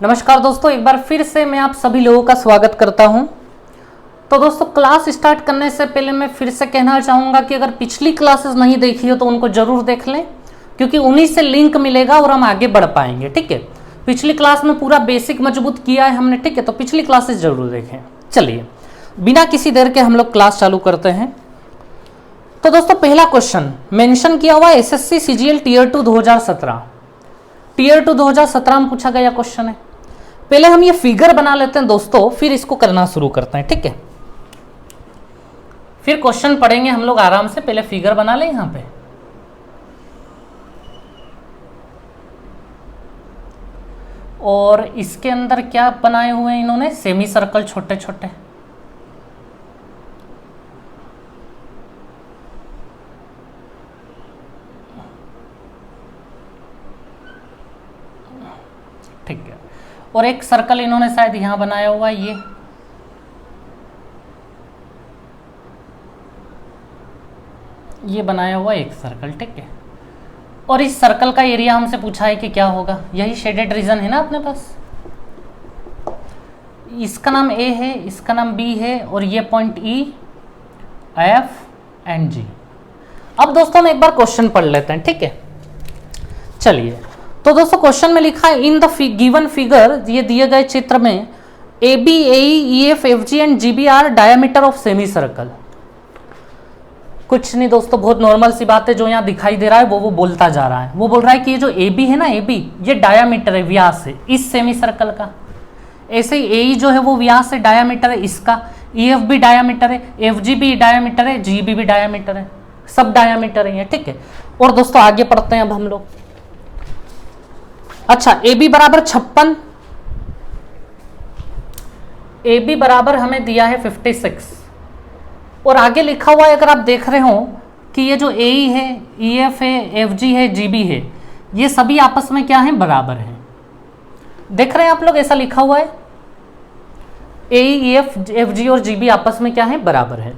नमस्कार दोस्तों, एक बार फिर से मैं आप सभी लोगों का स्वागत करता हूं। तो दोस्तों, क्लास स्टार्ट करने से पहले मैं फिर से कहना चाहूँगा कि अगर पिछली क्लासेस नहीं देखी हो तो उनको जरूर देख लें, क्योंकि उन्हीं से लिंक मिलेगा और हम आगे बढ़ पाएंगे। ठीक है, पिछली क्लास में पूरा बेसिक मजबूत किया है हमने। ठीक है, तो पिछली क्लासेस जरूर देखें। चलिए, बिना किसी देर के हम लोग क्लास चालू करते हैं। तो दोस्तों, पहला क्वेश्चन मेंशन किया हुआ एसएससी सीजीएल टीयर 2 2017। टीयर 2 2017 में पूछा गया क्वेश्चन है। पहले हम ये फिगर बना लेते हैं दोस्तों, फिर इसको करना शुरू करते हैं। ठीक है, फिर क्वेश्चन पढ़ेंगे हम लोग आराम से। पहले फिगर बना लें यहां पे। और इसके अंदर क्या बनाए हुए हैं इन्होंने? सेमी सर्कल छोटे छोटे। ठीक है, और एक सर्कल इन्होंने शायद यहां बनाया हुआ है, ये बनाया हुआ एक सर्कल। ठीक है, और इस सर्कल का एरिया हमसे पूछा है कि क्या होगा। यही शेडेड रीजन है ना अपने पास। इसका नाम ए है, इसका नाम बी है, और ये पॉइंट ई, एफ एंड जी। अब दोस्तों, हम एक बार क्वेश्चन पढ़ लेते हैं। ठीक है, चलिए। तो दोस्तों, क्वेश्चन में लिखा है इन द गिवन फिगर, ये दिए गए चित्र में A B A E F F G and G B are diameter of semicircle. कुछ नहीं दोस्तों, बहुत नॉर्मल सी बात है। जो यहाँ दिखाई दे रहा है वो बोलता जा रहा है। वो बोल रहा है कि ये जो ए बी है ना, ए बी ये डायामीटर है, व्यास है इस सेमी सर्कल का। ऐसे ही ए ई जो है वो व्यास है, डायामीटर है इसका। ई एफ भी डायामीटर है, एफ जी भी डायामीटर है, जी बी भी डायामीटर है, सब डायामीटर है। ठीक है, और दोस्तों आगे पढ़ते हैं अब हम लोग। अच्छा, ए बी बराबर 56, ए बी बराबर हमें दिया है 56, और आगे लिखा हुआ है, अगर आप देख रहे हो कि ये जो ए ई है, ई एफ है, एफ जी है, जी बी है, ये सभी आपस में क्या है? बराबर है। देख रहे हैं आप लोग, ऐसा लिखा हुआ है ए ई एफ एफ जी और जी बी आपस में क्या है? बराबर है।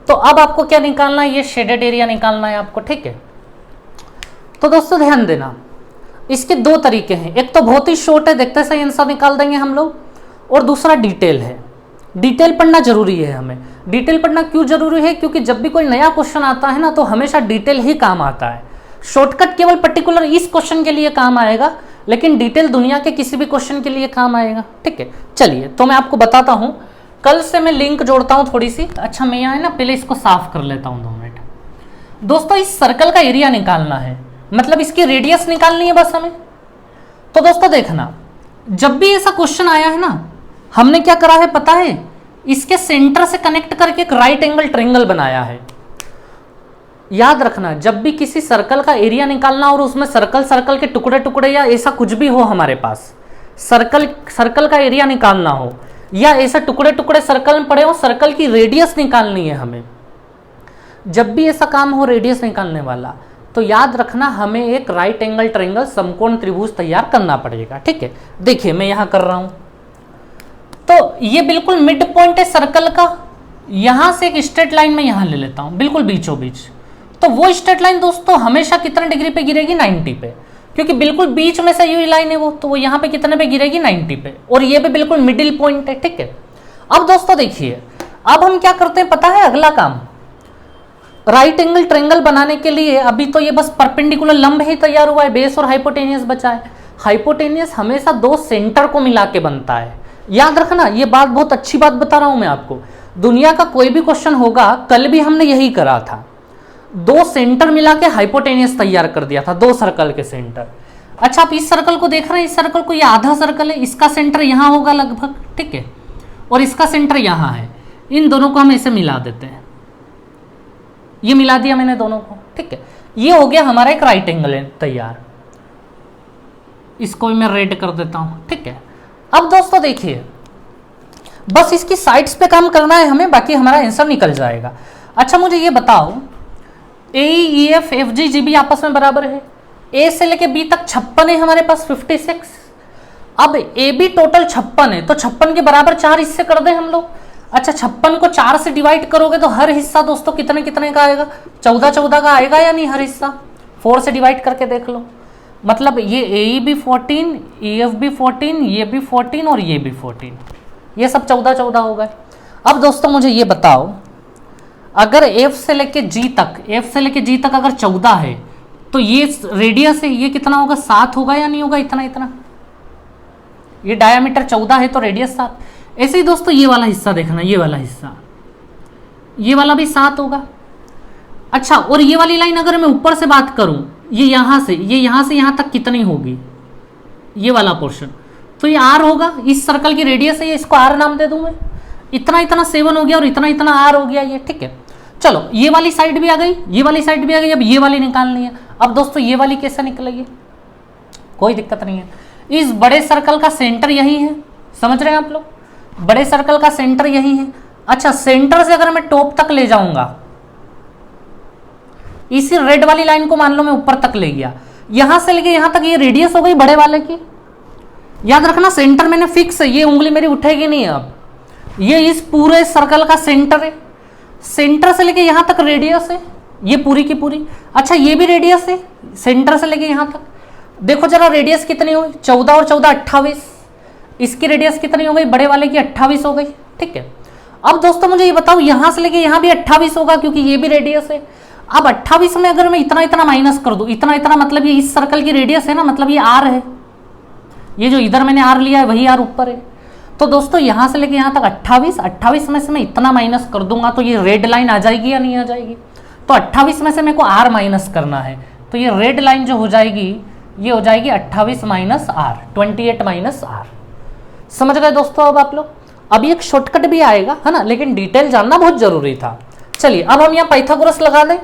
तो अब आपको क्या निकालना है? ये शेडेड एरिया निकालना है आपको। ठीक है, तो दोस्तों ध्यान देना, इसके दो तरीके हैं। एक तो बहुत ही शॉर्ट है, देखते सही आंसर निकाल देंगे हम लोग, और दूसरा डिटेल है। डिटेल पढ़ना जरूरी है हमें। डिटेल पढ़ना क्यों जरूरी है? क्योंकि जब भी कोई नया क्वेश्चन आता है ना, तो हमेशा डिटेल ही काम आता है। शॉर्टकट केवल पर्टिकुलर इस क्वेश्चन के लिए काम आएगा, लेकिन डिटेल दुनिया के किसी भी क्वेश्चन के लिए काम आएगा। ठीक है, चलिए, तो मैं आपको बताता हूं। कल से मैं लिंक जोड़ता हूं थोड़ी सी। अच्छा, मैं यहाँ ना पहले इसको साफ कर लेता हूं 2 मिनट। दोस्तों, इस सर्कल का एरिया निकालना है, मतलब इसकी रेडियस निकालनी है बस हमें। तो दोस्तों देखना, जब भी ऐसा क्वेश्चन आया है ना, हमने क्या करा है पता है? इसके सेंटर से कनेक्ट करके एक राइट एंगल ट्रायंगल बनाया है। याद रखना, जब भी किसी सर्कल का एरिया निकालना और उसमें सर्कल के टुकड़े टुकड़े या ऐसा कुछ भी हो हमारे पास, सर्कल का एरिया निकालना हो, या ऐसा टुकड़े टुकड़े सर्कल में पड़े हो, सर्कल की रेडियस निकालनी है हमें। जब भी ऐसा काम हो रेडियस निकालने वाला, तो याद रखना हमें एक राइट एंगल ट्रायंगल समकोण त्रिभुज तैयार करना पड़ेगा। ठीक है, देखिए मैं यहां कर रहा हूं। तो ये बिल्कुल मिड पॉइंट है सर्कल का। यहां से एक स्ट्रेट लाइन में यहां ले लेता हूं, बिल्कुल बीचों बीच। तो वो स्ट्रेट लाइन दोस्तों हमेशा कितने डिग्री पे गिरेगी? 90 पे, क्योंकि बिल्कुल बीच में से ये लाइन है वो। तो वो यहां पे कितने पे गिरेगी? 90 पे, और ये भी बिल्कुल मिडिल पॉइंट है। ठीक है, अब दोस्तों देखिए, अब हम क्या करते हैं पता है? अगला काम, राइट एंगल ट्रायंगल बनाने के लिए अभी तो ये बस परपेंडिकुलर लंब ही तैयार हुआ है, बेस और हाइपोटेनियस बचा है। हाइपोटेनियस हमेशा 2 सेंटर को मिला के बनता है। याद रखना, ये बात बहुत अच्छी बात बता रहा हूं मैं आपको। दुनिया का कोई भी क्वेश्चन होगा, कल भी हमने यही करा था, 2 सेंटर मिला के हाइपोटेनियस तैयार कर दिया था, 2 सर्कल के सेंटर। अच्छा, आप इस सर्कल को देख रहे हैं, इस सर्कल को, ये आधा सर्कल है, इसका सेंटर यहां होगा लगभग। ठीक है, और इसका सेंटर यहां है। इन दोनों को हम ऐसे मिला देते हैं, ये मिला दिया मैंने दोनों को। ठीक है, ये हो गया हमारा एक राइट एंगल तैयार। इसको भी मैं रेड कर देता हूं। ठीक है, अब दोस्तों देखिए, बस इसकी साइड्स पे काम करना है हमें, बाकी हमारा आंसर निकल जाएगा। अच्छा, मुझे ये बताओ, A E F F G G B आपस में बराबर है। ए से लेके बी तक 56 है हमारे पास, 56। अब ए बी टोटल 56 है, तो 56 के बराबर 4 इससे कर दें हम लोग। अच्छा, 56 को 4 से डिवाइड करोगे तो हर हिस्सा दोस्तों कितने कितने का आएगा? 14 14 का आएगा या नहीं हर हिस्सा? 4 से डिवाइड करके देख लो। मतलब ये ए भी 14, ई एफ भी 14, ये भी 14 और ये भी 14, ये सब 14 14 हो गए। अब दोस्तों मुझे ये बताओ, अगर एफ से लेके जी तक, एफ से लेके जी तक अगर 14 है तो ये रेडियस है, ये कितना होगा, 7 होगा या नहीं होगा, इतना इतना। ये डायामीटर 14 है तो रेडियस 7। ऐसे ही दोस्तों ये वाला हिस्सा देखना, ये वाला हिस्सा, ये वाला भी 7 होगा। अच्छा, और ये वाली लाइन अगर मैं ऊपर से बात करूं, ये यहां से यहां तक कितनी होगी, ये वाला पोर्शन, तो ये आर होगा। इस सर्कल की रेडियस है, इसको आर नाम दे दूं मैं। इतना इतना 7 हो गया और इतना इतना आर हो गया ये, ठीक है। चलो ये वाली साइड भी आ गई, ये वाली साइड भी आ गई। अब ये वाली निकालनी है। अब दोस्तों ये वाली कैसे निकलेगी, कोई दिक्कत नहीं है। इस बड़े सर्कल का सेंटर यही है, समझ रहे हैं आप लोग, बड़े सर्कल का सेंटर यही है। अच्छा, सेंटर से अगर मैं टॉप तक ले जाऊंगा, इसी रेड वाली लाइन को मान लो मैं ऊपर तक ले गया, यहां से लेके यहां तक ये रेडियस हो गई बड़े वाले की। याद रखना सेंटर मैंने फिक्स है, ये उंगली मेरी उठेगी नहीं। अब ये इस पूरे सर्कल का सेंटर है, सेंटर से लेके यहां तक रेडियस है, ये पूरी की पूरी। अच्छा, ये भी रेडियस है सेंटर से लेके यहां तक। देखो जरा रेडियस कितनी हुई, 14 और 14 28। इसकी रेडियस कितनी हो गई, बड़े वाले की 28 हो गई, ठीक है। अब दोस्तों मुझे ये बताओ, यहां से लेके यहां भी 28 होगा क्योंकि ये भी रेडियस है। अब 28 में अगर मैं इतना इतना माइनस कर दूं, इतना इतना मतलब ये इस सर्कल की रेडियस है ना, मतलब ये आर है। ये जो इधर मैंने आर लिया है वही आर ऊपर है। तो दोस्तों यहां से लेके यहां तक 28 में से मैं इतना माइनस कर दूंगा तो ये रेड लाइन आ जाएगी या नहीं आ जाएगी। तो 28 में से मेरे को आर माइनस करना है, तो ये रेड लाइन जो हो जाएगी ये हो जाएगी 28 माइनस आर, 28 माइनस आर। समझ गए दोस्तों अब आप लोग। अभी एक शॉर्टकट भी आएगा है ना, लेकिन डिटेल जानना बहुत जरूरी था। चलिए अब हम यहां पाइथागोरस लगा दें।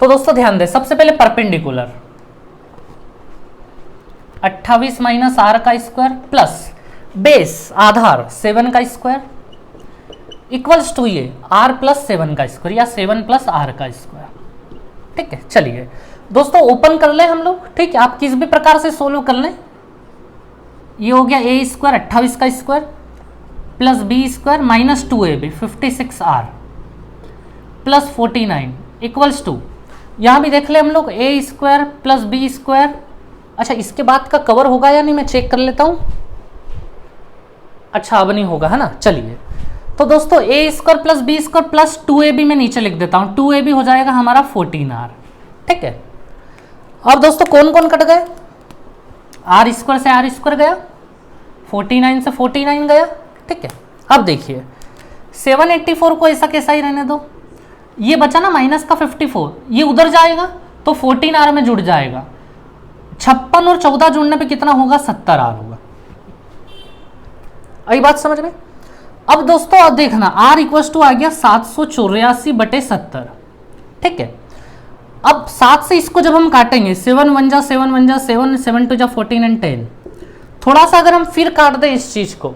तो दोस्तों ध्यान दें, सबसे पहले परपेंडिकुलर 28 माइनस आर का स्क्वायर प्लस बेस आधार 7 का स्क्वायर इक्वल्स टू ये आर प्लस 7 का स्क्वायर या 7 प्लस आर का स्क्वायर, ठीक है। चलिए दोस्तों ओपन कर लें हम लोग, ठीक है। आप किस भी प्रकार से सोल्व कर लें। ये हो गया ए स्क्वायर 28 का square plus b square minus 2ab 56 r plus 49 equals to, यहां भी देख ले हम लोग, a square plus b square. अच्छा, इसके बाद का कवर होगा या नहीं मैं चेक कर लेता हूं। अच्छा, अब नहीं होगा है ना। चलिए तो दोस्तों a square plus b square plus 2ab में नीचे लिख देता हूं, 2ab हो जाएगा हमारा 14r, ठीक है। अब दोस्तों कौन कौन कट गए, आर स्क्वायर से आर स्क्वायर गया, 49 से 49 गया, ठीक है। अब देखिए 784 को ऐसा कैसा ही रहने दो, ये बचा ना माइनस का 54, ये उधर जाएगा तो 14r में जुड़ जाएगा। 56 और 14 जुड़ने पे कितना होगा, 70r होगा। आई बात समझ में। अब दोस्तों अब देखना r इक्वल टू आ गया 784/70, ठीक है। अब 7 से इसको जब हम काटेंगे, 7 1 जा 7 1 जा 7 7 2 जा 14 एंड 10, थोड़ा सा अगर हम फिर काट दें इस चीज को,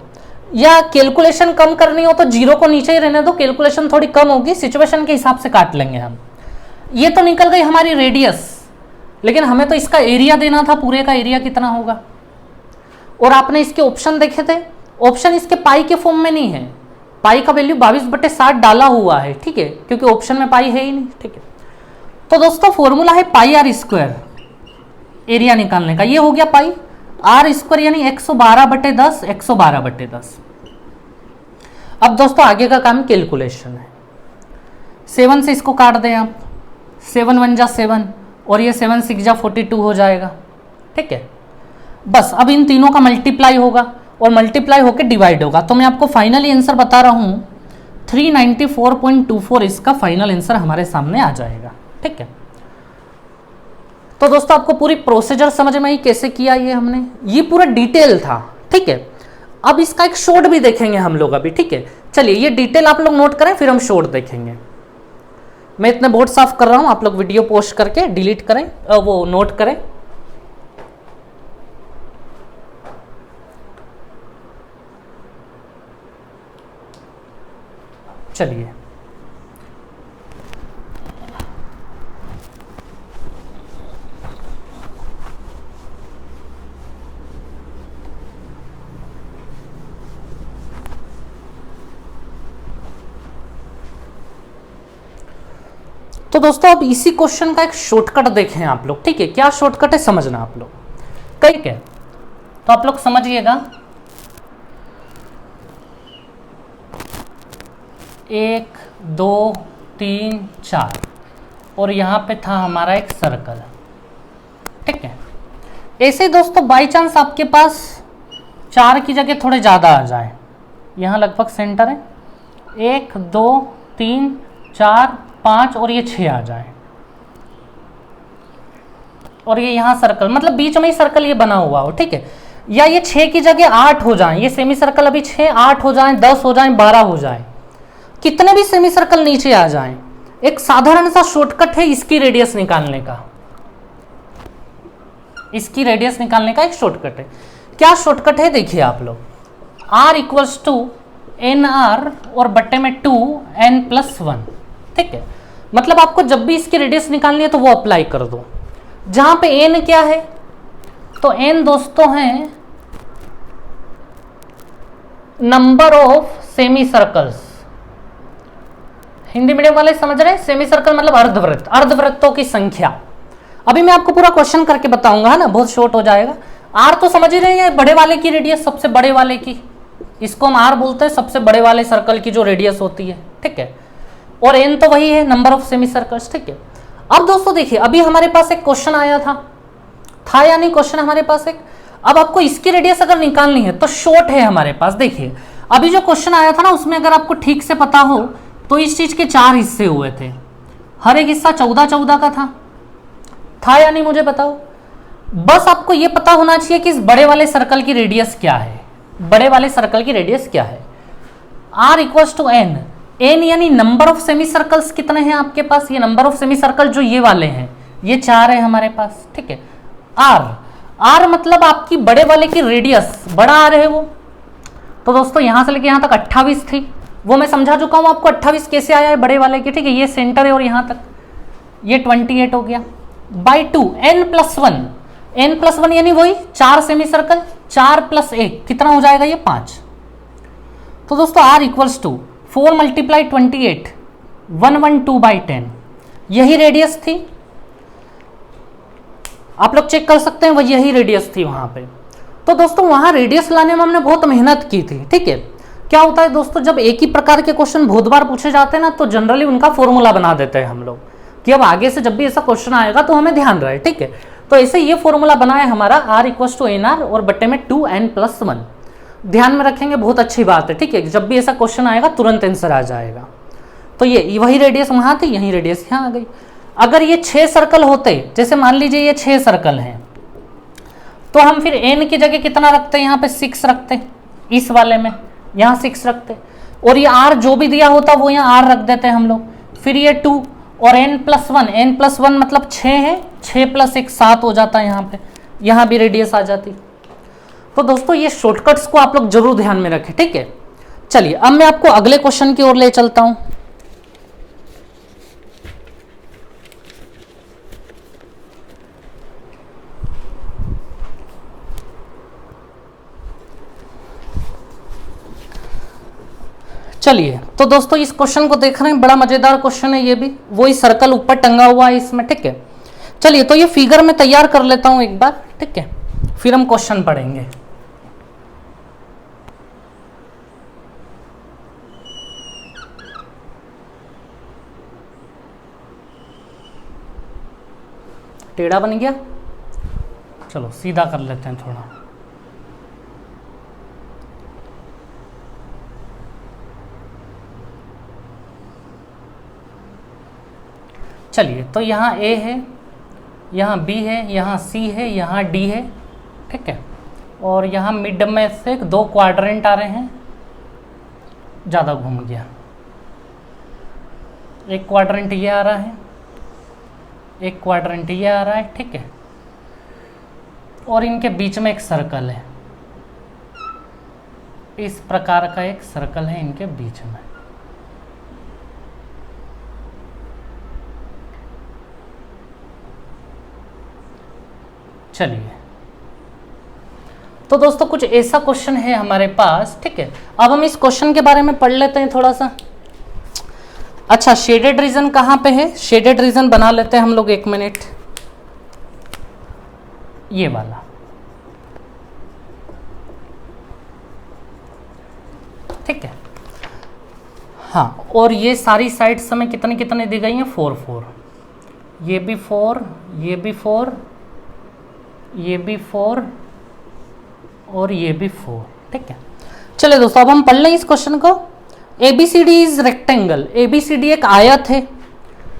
या कैलकुलेशन कम करनी हो तो जीरो को नीचे ही रहने दो, कैलकुलेशन थोड़ी कम होगी, सिचुएशन के हिसाब से काट लेंगे हम। ये तो निकल गई हमारी रेडियस, लेकिन हमें तो इसका एरिया देना था, पूरे का एरिया कितना होगा। और आपने इसके ऑप्शन देखे थे, ऑप्शन इसके पाई के फॉर्म में नहीं है, पाई का वैल्यू 22/60 डाला हुआ है, ठीक है, क्योंकि ऑप्शन में पाई है ही नहीं, ठीक है। तो दोस्तों फॉर्मूला है पाई आर स्क्वायर एरिया निकालने का, ये हो गया पाई आर स्क्वायर यानी 112/10 112/10। अब दोस्तों आगे का काम कैलकुलेशन है। 7 से इसको काट दें आप, 7 1 जा 7 और ये 7 6 जा 42 हो जाएगा, ठीक है। बस अब इन तीनों का मल्टीप्लाई होगा और मल्टीप्लाई होकर डिवाइड होगा। तो मैं आपको फाइनली आंसर बता रहा हूं 394.24 इसका फाइनल आंसर हमारे सामने आ जाएगा, ठीक है। तो दोस्तों आपको पूरी प्रोसीजर समझ में आई कैसे किया ये हमने, ये पूरा डिटेल था, ठीक है। अब इसका एक शॉर्ट भी देखेंगे हम लोग अभी, ठीक है। चलिए ये डिटेल आप लोग नोट करें, फिर हम शॉर्ट देखेंगे। मैं इतने बोर्ड साफ कर रहा हूं, आप लोग वीडियो पोस्ट करके डिलीट करें, वो नोट करें। चलिए तो दोस्तों अब इसी क्वेश्चन का एक शॉर्टकट देखें आप लोग, ठीक है। क्या शॉर्टकट है समझना आप लोग, ठीक है। तो आप लोग समझिएगा, 1 2 3 4 और यहाँ पे था हमारा एक सर्कल, ठीक है। ऐसे दोस्तों बाई चांस आपके पास 4 की जगह थोड़े ज़्यादा आ जाए, यहाँ लगभग सेंटर है, 1 2 3 4 5 और ये 6 आ जाए, और ये यहाँ सर्कल, मतलब बीच में ही सर्कल ये बना हुआ हो, ठीक है। या ये 6 की जगह 8 हो जाए, ये सेमी सर्कल अभी 6 8 हो जाए, 10 हो जाए, 12 हो जाए, कितने भी सेमी सर्कल नीचे आ जाएं, एक साधारण सा शॉर्टकट है इसकी रेडियस निकालने का, इसकी रेडियस निकालने का एक शॉर्टकट है। क्या शॉर्टकट है देखिए आप लोग, r equals to n r और बट्टे में 2n+1, ठीक है। मतलब आपको जब भी इसकी रेडियस निकालनी है तो वो अप्लाई कर दो। जहां पे n क्या है, तो n दोस्तों है number of semi circles. Hindi medium वाले समझ रहे हैं, सेमी सर्कल मतलब अर्धवृत्त, अर्धवृत्तों की संख्या। अभी मैं आपको पूरा क्वेश्चन करके बताऊंगा, है ना, बहुत शॉर्ट हो जाएगा। आर तो समझ ही रहे हैं, बड़े वाले की रेडियस, सबसे बड़े वाले की, इसको हम आर बोलते हैं, सबसे बड़े वाले सर्कल की जो रेडियस होती है, ठीक है। और एन तो वही है, नंबर ऑफ सेमी सर्कल्स, ठीक है। अब दोस्तों देखिए, अभी हमारे पास एक क्वेश्चन आया था या नहीं क्वेश्चन हमारे पास एक। अब आपको इसकी रेडियस अगर निकालनी है तो शॉर्ट है हमारे पास। देखिए अभी जो क्वेश्चन आया था ना, उसमें अगर आपको ठीक से पता हो तो इस चीज के 4 हिस्से हुए थे, हर एक हिस्सा 14 का था या नहीं मुझे बताओ। बस आपको ये पता होना चाहिए कि इस बड़े वाले सर्कल की रेडियस क्या है, बड़े वाले सर्कल की रेडियस क्या है। r equals to n, n यानी नंबर ऑफ सेमी सर्कल्स कितने हैं आपके पास, ये नंबर ऑफ सेमी सर्कल जो ये वाले हैं, ये 4 है हमारे पास, ठीक है। r मतलब आपकी बड़े वाले की रेडियस, बड़ा r है वो। तो दोस्तों यहां से लेके यहां तक 28 थी, वो मैं समझा चुका हूं आपको 28 कैसे आया है बड़े वाले की, ठीक है। ये सेंटर है और यहां तक ये 28 हो गया बाई 2, n+1, n+1 यानी वही 4 सेमी सर्कल, 4 + 1 कितना हो जाएगा, ये 5। तो दोस्तों r इक्वल्स टू 4 × 28 112/10, यही रेडियस थी, आप लोग चेक कर सकते हैं, वह यही रेडियस थी वहां पे। तो दोस्तों वहां रेडियस लाने में हमने बहुत मेहनत की थी, ठीक है। क्या होता है दोस्तों, जब एक ही प्रकार के क्वेश्चन बहुत बार पूछे जाते हैं ना, तो जनरली उनका फॉर्मूला बना देते हैं हम लोग कि अब आगे से जब भी ऐसा क्वेश्चन आएगा तो हमें ध्यान रहे, ठीक है। तो ऐसे ये फॉर्मूला बना है हमारा, r equals to n r और बट्टे में 2n+1, ध्यान में रखेंगे, बहुत अच्छी बात है, ठीक है। जब भी ऐसा क्वेश्चन आएगा तुरंत आंसर आ जाएगा। तो ये वही रेडियस वहां थी, यही रेडियस यहाँ आ गई। अगर ये 6 सर्कल होते, जैसे मान लीजिए ये 6 सर्कल हैं, तो हम फिर n की जगह कितना रखते हैं, यहाँ पे 6 रखते, इस वाले में यहाँ 6 रखते, और ये r जो भी दिया होता वो यहाँ r रख देते हैं हम लोग। फिर ये 2 और n+1 मतलब 6 है, 6 + 1 7 हो जाता है, यहाँ पे यहाँ भी रेडियस आ जाती। तो दोस्तों ये शॉर्टकट्स को आप लोग जरूर ध्यान में रखें, ठीक है। चलिए अब मैं आपको अगले क्वेश्चन की ओर ले चलता हूं। चलिए तो दोस्तों इस क्वेश्चन को देख रहे हैं, बड़ा मजेदार क्वेश्चन है ये भी, वही सर्कल ऊपर टंगा हुआ है इसमें, ठीक है। चलिए तो ये फिगर में तैयार कर लेता हूं एक बार, ठीक है, फिर हम क्वेश्चन पढ़ेंगे। टेढ़ा बन गया, चलो सीधा कर लेते हैं थोड़ा। चलिए तो यहाँ A है, यहाँ B है, यहाँ C है, यहाँ D है, ठीक है। और यहाँ मिड में से 2 क्वाड्रेंट आ रहे हैं, ज़्यादा घूम गया, एक क्वाड्रेंट ये आ रहा है, एक क्वाड्रेंट ये आ रहा है, ठीक है। और इनके बीच में एक सर्कल है, इस प्रकार का एक सर्कल है इनके बीच में। चलिए तो दोस्तों कुछ ऐसा क्वेश्चन है हमारे पास, ठीक है। अब हम इस क्वेश्चन के बारे में पढ़ लेते हैं थोड़ा सा। अच्छा शेडेड रीजन कहाँ पे है, शेडेड रीजन बना लेते हैं हम लोग, 1 मिनट, ये वाला, ठीक है। हाँ, और ये सारी साइड्स हमें कितने कितने दी गई हैं, 4 4, ये भी 4, ये भी 4, ये भी 4 और ये भी 4, ठीक है। चलिए दोस्तों अब हम पढ़ लें इस क्वेश्चन को। ABCD इज रेक्टेंगल, ABCD एक आयत है,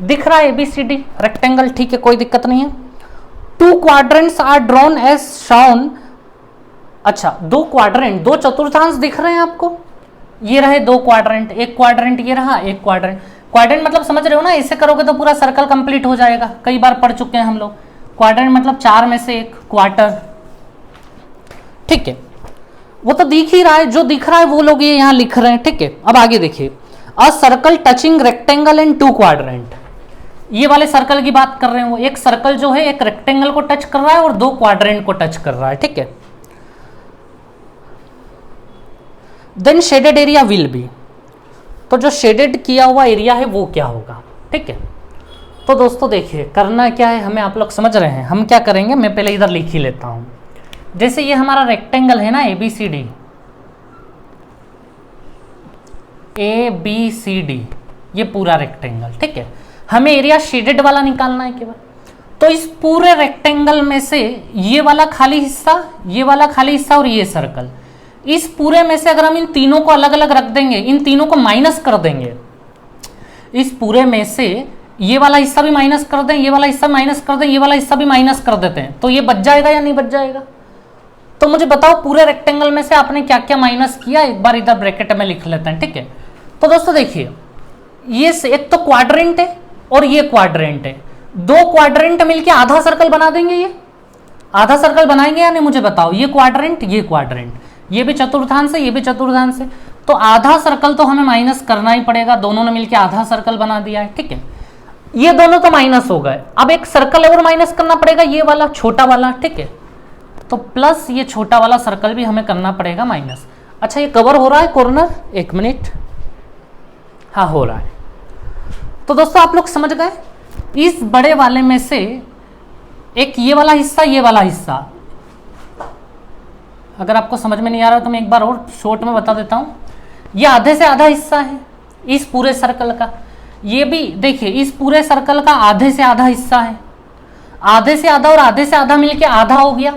दिख रहा है ABCD रेक्टेंगल, ठीक है, कोई दिक्कत नहीं है। 2 quadrants are drawn as shown, अच्छा 2 क्वाड्रेंट, 2 चतुर्थांश दिख रहे हैं आपको, ये रहे 2 क्वाड्रेंट, एक क्वाड्रेंट ये रहा, एक क्वाड्रेंट, क्वाड्रेंट मतलब समझ रहे हो ना, ऐसे करोगे तो पूरा सर्कल कंप्लीट हो जाएगा, कई बार पढ़ चुके हैं हम लोग। क्वाड्रेंट मतलब 4 में से एक, क्वार्टर, ठीक है, वो तो दिख ही रहा है, जो दिख रहा है वो लोग ये यहाँ लिख रहे हैं, ठीक है। अब आगे देखिए, a circle touching rectangle and 2 quadrant, ये वाले सर्कल की बात कर रहे हैं, वो एक सर्कल जो है एक रेक्टेंगल को टच कर रहा है और 2 क्वाड्रेंट को टच कर रहा है, ठीक है। Then shaded area will be, तो जो शेडेड किया हुआ एरिया है वो क्या होगा, ठीक है। तो दोस्तों देखिए करना क्या है हमें, आप लोग समझ रहे हैं, हम क्या करेंगे, मैं पहले इधर लिख ही लेता हूं। जैसे ये हमारा रेक्टेंगल है ना ABCD, ABCD ये पूरा रेक्टेंगल, ठीक है, हमें एरिया शेडेड वाला निकालना है केवल। तो इस पूरे रेक्टेंगल में से ये वाला खाली हिस्सा, ये वाला खाली हिस्सा और ये सर्कल, इस पूरे में से अगर हम इन तीनों को अलग अलग रख देंगे, इन तीनों को माइनस कर देंगे, इस पूरे में से ये वाला हिस्सा भी माइनस कर दें, ये वाला हिस्सा माइनस कर दें, ये वाला हिस्सा भी माइनस कर देते हैं, तो ये बच जाएगा या नहीं बच जाएगा। तो मुझे बताओ पूरे रेक्टेंगल में से आपने क्या क्या माइनस किया, एक बार इधर ब्रैकेट में लिख लेते हैं, ठीक है। तो दोस्तों देखिए ये एक तो क्वाड्रेंट है और ये क्वाड्रेंट है, 2 क्वाड्रेंट मिलके आधा सर्कल बना देंगे, ये आधा सर्कल बनाएंगे या नहीं मुझे बताओ, ये क्वाड्रेंट, ये क्वाड्रेंट, ये भी चतुर्थांश है, ये भी चतुर्थांश है, तो आधा सर्कल तो हमें माइनस करना ही पड़ेगा, दोनों ने मिलकर आधा सर्कल बना दिया है, ठीक है। ये दोनों तो माइनस हो गए, अब एक सर्कल और माइनस करना पड़ेगा, ये वाला छोटा वाला, ठीक है, तो प्लस ये छोटा वाला सर्कल भी हमें करना पड़ेगा माइनस। अच्छा ये कवर हो रहा है कॉर्नर, 1 मिनट, हाँ हो रहा है। तो दोस्तों आप लोग समझ गए, इस बड़े वाले में से एक ये वाला हिस्सा, ये वाला हिस्सा, अगर आपको समझ में नहीं आ रहा तो मैं एक बार और शॉर्ट में बता देता हूं, ये आधे से आधा हिस्सा है इस पूरे सर्कल का, ये भी देखिए इस पूरे सर्कल का आधे से आधा हिस्सा है, आधे से आधा और आधे से आधा मिलके आधा हो गया,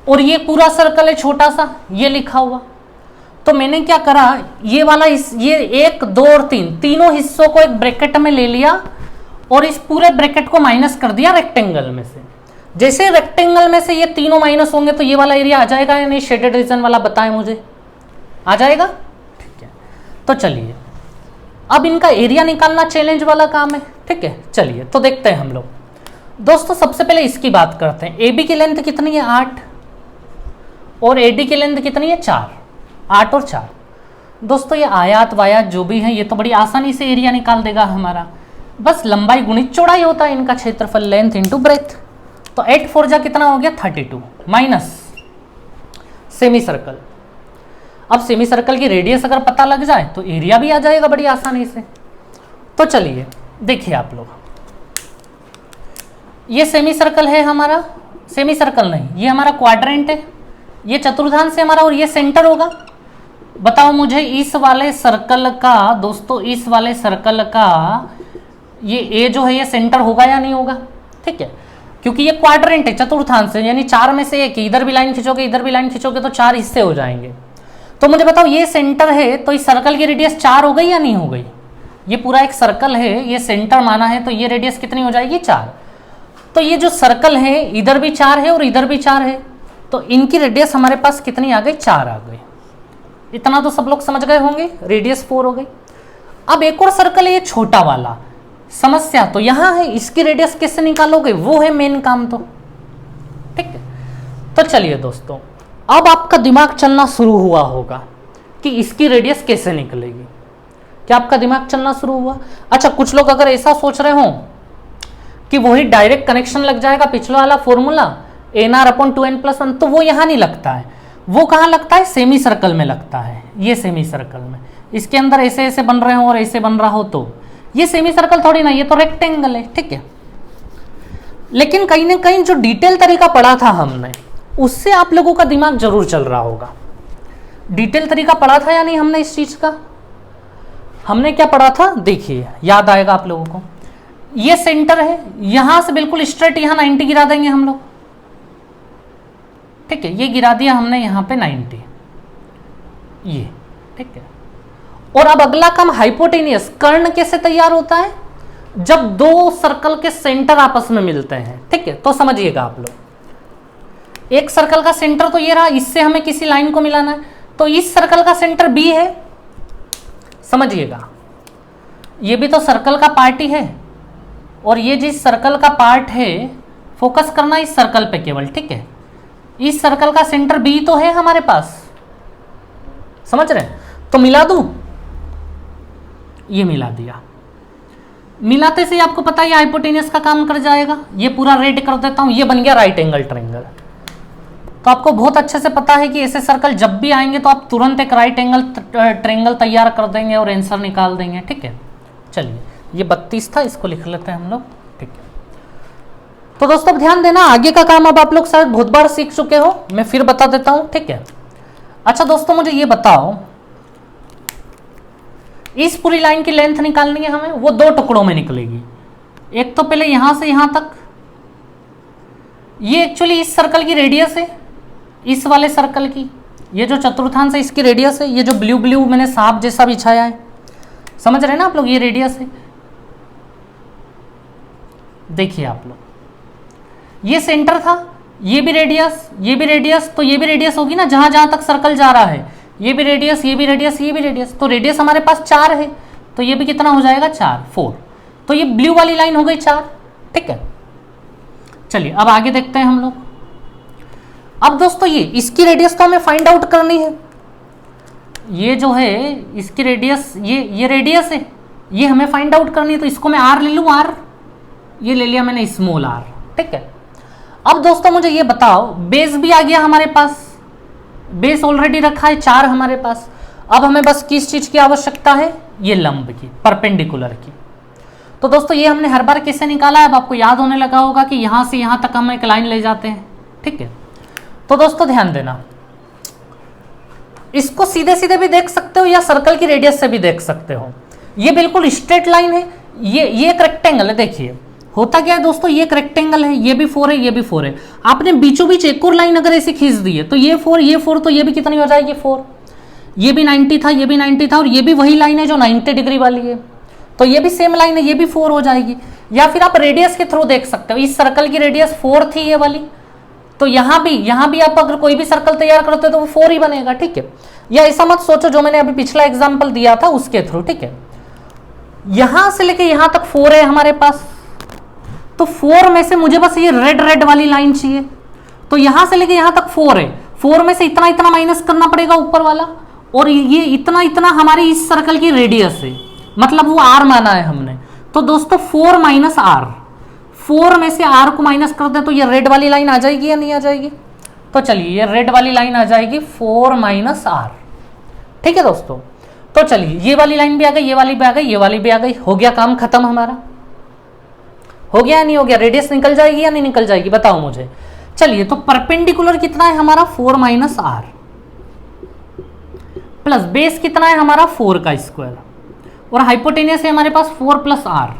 और ये पूरा सर्कल है छोटा सा, ये लिखा हुआ। तो मैंने क्या करा, ये वाला ये 1 2 और 3 तीनों हिस्सों को एक ब्रैकेट में ले लिया और इस पूरे ब्रैकेट को माइनस कर दिया रेक्टेंगल में से। जैसे रेक्टेंगल में से ये तीनों माइनस होंगे तो ये वाला एरिया आ जाएगा या नहीं, शेडेड रीजन वाला बताएं मुझे, आ जाएगा, ठीक है। तो चलिए अब इनका एरिया निकालना चैलेंज वाला काम है, ठीक है। चलिए तो देखते हैं हम लोग। दोस्तों सबसे पहले इसकी बात करते हैं, AB की लेंथ कितनी है 8 और AD की लेंथ कितनी है 4, 8 और 4। दोस्तों ये आयात वायात जो भी है ये तो बड़ी आसानी से एरिया निकाल देगा हमारा, बस लंबाई गुणित चौड़ाई होता है इनका क्षेत्रफल, लेंथ इंटू ब्रेथ। तो 8 4 जा कितना हो गया 32 माइनस सेमी सर्कल। अब सेमी सर्कल की रेडियस अगर पता लग जाए तो एरिया भी आ जाएगा बड़ी आसानी से। तो चलिए देखिए आप लोग, ये सेमी सर्कल है हमारा, सेमी सर्कल नहीं ये हमारा क्वाड्रेंट है, ये चतुर्थांश है हमारा और ये सेंटर होगा। बताओ मुझे इस वाले सर्कल का, दोस्तों इस वाले सर्कल का ये ए जो है ये सेंटर होगा या नहीं होगा, ठीक है, क्योंकि ये क्वाड्रेंट है चतुर्थांश है, यानी 4 में से एक, इधर भी लाइन खींचोगे इधर भी लाइन खींचोगे तो 4 हिस्से हो जाएंगे। तो मुझे बताओ ये सेंटर है तो इस सर्कल की रेडियस 4 हो गई या नहीं हो गई, ये पूरा एक सर्कल है, ये सेंटर माना है तो ये रेडियस कितनी हो जाएगी 4। तो ये जो सर्कल है इधर भी 4 है और इधर भी 4 है, तो इनकी रेडियस हमारे पास कितनी आ गई 4 आ गई। इतना तो सब लोग समझ गए होंगे, रेडियस 4 हो गई। अब एक और सर्कल है ये छोटा वाला, समस्या तो यहां है, इसकी रेडियस कैसे निकालोगे, वो है मेन काम तो, ठीक है। तो चलिए दोस्तों अब आपका दिमाग चलना शुरू हुआ होगा कि इसकी रेडियस कैसे निकलेगी। क्या आपका दिमाग चलना शुरू हुआ? अच्छा कुछ लोग अगर ऐसा सोच रहे हो कि वही डायरेक्ट कनेक्शन लग जाएगा पिछला वाला फॉर्मूला nr/2n+1, तो वो यहां नहीं लगता है, वो कहां लगता है सेमी सर्कल में लगता है, ये सेमी सर्कल में। इसके अंदर ऐसे ऐसे बन रहे हो और ऐसे बन रहा हो, तो ये सेमी सर्कल थोड़ी ना, ये तो रेक्टेंगल है, ठीक है। लेकिन कहीं ना कहीं जो डिटेल तरीका पढ़ा था हमने, उससे आप लोगों का दिमाग जरूर चल रहा होगा। डिटेल तरीका पढ़ा था या नहीं हमने इस चीज का? हमने क्या पढ़ा था, देखिए याद आएगा आप लोगों को। ये सेंटर है, यहां से बिल्कुल स्ट्रेट यहां 90 गिरा देंगे हम लोग, ठीक है। ये गिरा दिया हमने यहां पे 90, ये ठीक है। और अब अगला काम हाइपोटेनियस। कर्ण कैसे तैयार होता है? जब दो सर्कल के सेंटर आपस में मिलते हैं, ठीक है। तो समझिएगा आप लोग, एक सर्कल का सेंटर तो ये रहा, इससे हमें किसी लाइन को मिलाना है, तो इस सर्कल का सेंटर बी है, समझिएगा। ये भी तो सर्कल का पार्ट ही है, और ये जिस सर्कल का पार्ट है, फोकस करना इस सर्कल पे केवल, ठीक है। इस सर्कल का सेंटर बी तो है हमारे पास, समझ रहे हैं? तो मिला दूं, ये मिला दिया। मिलाते से आपको पता है ये हाइपोटेनियस का काम कर जाएगा। ये पूरा रेड कर देता हूं, ये बन गया राइट एंगल ट्रायंगल। तो आपको बहुत अच्छे से पता है कि ऐसे सर्कल जब भी आएंगे तो आप तुरंत एक राइट एंगल ट्रायंगल तैयार कर देंगे और आंसर निकाल देंगे, ठीक है। चलिए, ये 32 था, इसको लिख लेते हैं हम लोग, ठीक है। तो दोस्तों अब ध्यान देना, आगे का काम अब आप लोग शायद बहुत बार सीख चुके हो, मैं फिर बता देता हूं, ठीक है। अच्छा दोस्तों, मुझे ये बताओ, इस पूरी लाइन की लेंथ निकालनी है हमें, वो दो टुकड़ों में निकलेगी। एक तो पहले यहां से यहां तक, ये एक्चुअली इस सर्कल की रेडियस है, इस वाले सर्कल की, ये जो चतुर्थांश है इसकी रेडियस है। ये जो ब्लू ब्लू मैंने सांप जैसा बिछाया है, समझ रहे हैं ना आप लोग, ये रेडियस है। देखिए आप लोग, ये सेंटर था, ये भी रेडियस, ये भी रेडियस, तो ये भी रेडियस होगी ना, जहां जहां तक सर्कल जा रहा है, ये भी रेडियस, ये भी रेडियस, ये भी रेडियस। तो रेडियस हमारे पास 4 है, तो ये भी कितना हो जाएगा, 4 तो ये ब्लू वाली लाइन हो गई 4, ठीक है। चलिए अब आगे देखते हैं हम लोग। अब दोस्तों ये इसकी रेडियस तो हमें फाइंड आउट करनी है। ये जो है इसकी रेडियस, ये रेडियस है, ये हमें फाइंड आउट करनी है। तो इसको मैं आर ले लूं, आर, ये ले लिया मैंने स्मॉल आर, ठीक है। अब दोस्तों मुझे ये बताओ, बेस भी आ गया हमारे पास, बेस ऑलरेडी रखा है 4 हमारे पास। अब हमें बस किस चीज की आवश्यकता है, ये लंब की, परपेंडिकुलर की। तो दोस्तों ये हमने हर बार कैसे निकाला है, अब आपको याद होने लगा होगा कि यहां से यहां तक हम एक लाइन ले जाते हैं, ठीक है। तो दोस्तों ध्यान देना, इसको सीधे सीधे भी देख सकते हो या सर्कल की रेडियस से भी देख सकते हो। ये बिल्कुल स्ट्रेट लाइन है, ये एक रेक्टेंगल है। देखिए होता क्या है दोस्तों, ये एक रेक्टेंगल है, ये भी 4 है, ये भी 4 है। आपने बीचों बीच एक और लाइन अगर ऐसे खींच दी है, तो ये 4 तो ये भी कितनी हो जाएगी, 4। ये भी 90 था, ये भी 90 था, और ये भी वही लाइन है जो 90 डिग्री वाली है, तो ये भी सेम लाइन है, ये भी 4 हो जाएगी। या फिर आप रेडियस के थ्रू देख सकते हो, इस सर्कल की रेडियस 4 थी ये वाली, तो यहां भी आप अगर कोई भी सर्कल तैयार करते हो तो वो 4 ही बनेगा, ठीक है। या ऐसा मत सोचो जो मैंने अभी पिछला एग्जाम्पल दिया था उसके थ्रू, ठीक है। यहां से लेके यहां तक 4 है हमारे पास, तो 4 में से मुझे बस ये रेड वाली लाइन चाहिए। तो यहां से लेके यहां तक 4 है, 4 में से इतना इतना माइनस करना पड़ेगा ऊपर वाला, और ये इतना इतना हमारी इस सर्कल की रेडियस है, मतलब वो r माना है हमने। तो दोस्तों 4 माइनस आर, 4 में से r को माइनस कर दे तो ये रेड वाली लाइन आ जाएगी या नहीं आ जाएगी? तो चलिए ये रेड वाली लाइन आ जाएगी 4 माइनस आर, ठीक है दोस्तों। तो चलिए ये वाली लाइन भी आ गई, ये वाली भी आ गई, ये वाली भी आ गई, हो गया काम खत्म हमारा। हो गया या नहीं हो गया? रेडियस निकल जाएगी या नहीं निकल जाएगी, बताओ मुझे। चलिए तो परपेंडिकुलर कितना है हमारा, 4 माइनस आर, प्लस बेस कितना है हमारा 4 का स्क्वायर, और हाइपोटेनियस है हमारे पास 4 प्लस आर।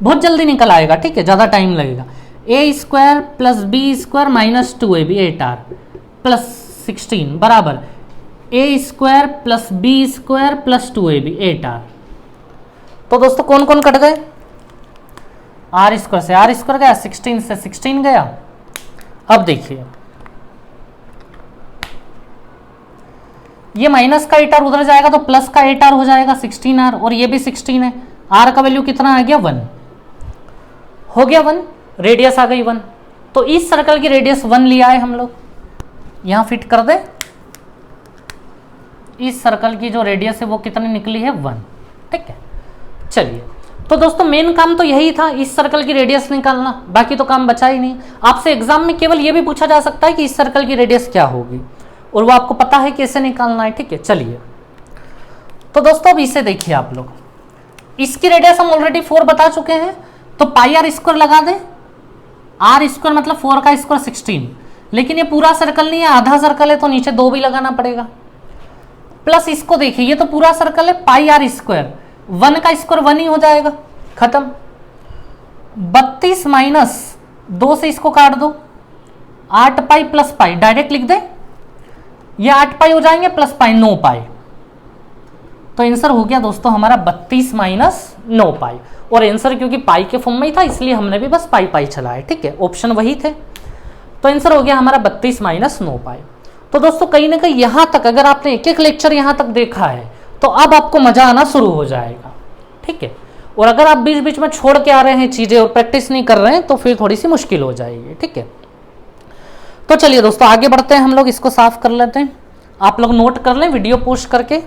बहुत जल्दी निकल आएगा, ठीक है, ज्यादा टाइम लगेगा। A square plus b square minus 2ab 8r plus 16 बराबर a square plus b square plus 2ab 8r। तो दोस्तों कौन कौन कट गए, आर स्क्वायर से आर स्क्वायर गया, 16 से 16 गया। अब देखिए ये माइनस का 8r उधर जाएगा तो प्लस का 8r हो जाएगा 16r, और ये भी 16 है। r का वैल्यू कितना आ गया 1, हो गया 1, रेडियस आ गई 1। तो इस सर्कल की रेडियस 1 लिया है हम लोग, यहां फिट कर दे। इस सर्कल की जो रेडियस है वो कितनी निकली है 1, ठीक है। चलिए तो दोस्तों मेन काम तो यही था, इस सर्कल की रेडियस निकालना, बाकी तो काम बचा ही नहीं। आपसे एग्जाम में केवल ये भी पूछा जा सकता है कि इस सर्कल की रेडियस क्या होगी, और वो आपको पता है कैसे निकालना है, ठीक है। चलिए तो दोस्तों अब इसे देखिए आप लोग, इसकी रेडियस हम ऑलरेडी 4 बता चुके हैं, तो पाई आर स्क्वायर लगा दें। आर स्क्वायर मतलब 4 का स्क्वायर 16, लेकिन ये पूरा सर्कल नहीं है, आधा सर्कल है, तो नीचे 2 भी लगाना पड़ेगा। प्लस इसको देखिए, ये तो पूरा सर्कल है, पाई आर स्क्वायर 1 का स्क्वायर 1 ही हो जाएगा, खत्म। 32 माइनस 2 से इसको काट दो, 8 पाई प्लस पाई, डायरेक्ट लिख दे, ये 8 पाई हो जाएंगे प्लस पाई 9 पाई। तो आंसर हो गया दोस्तों हमारा 32 माइनस 9 पाई। और आंसर क्योंकि पाई के फॉर्म में ही था इसलिए हमने भी बस पाई पाई चलाया, ठीक है, ऑप्शन वही थे। तो आंसर हो गया हमारा 32 माइनस 9 पाई। तो दोस्तों कहीं ना कहीं यहां तक अगर आपने एक एक लेक्चर यहां तक देखा है तो अब आपको मजा आना शुरू हो जाएगा, ठीक है। और अगर आप बीच बीच में छोड़ के आ रहे हैं चीजें और प्रैक्टिस नहीं कर रहे हैं तो फिर थोड़ी सी मुश्किल हो जाएगी, ठीक है। तो चलिए दोस्तों आगे बढ़ते हैं, हम लोग इसको साफ कर लेते हैं। आप लोग नोट कर लें वीडियो पोस्ट करके।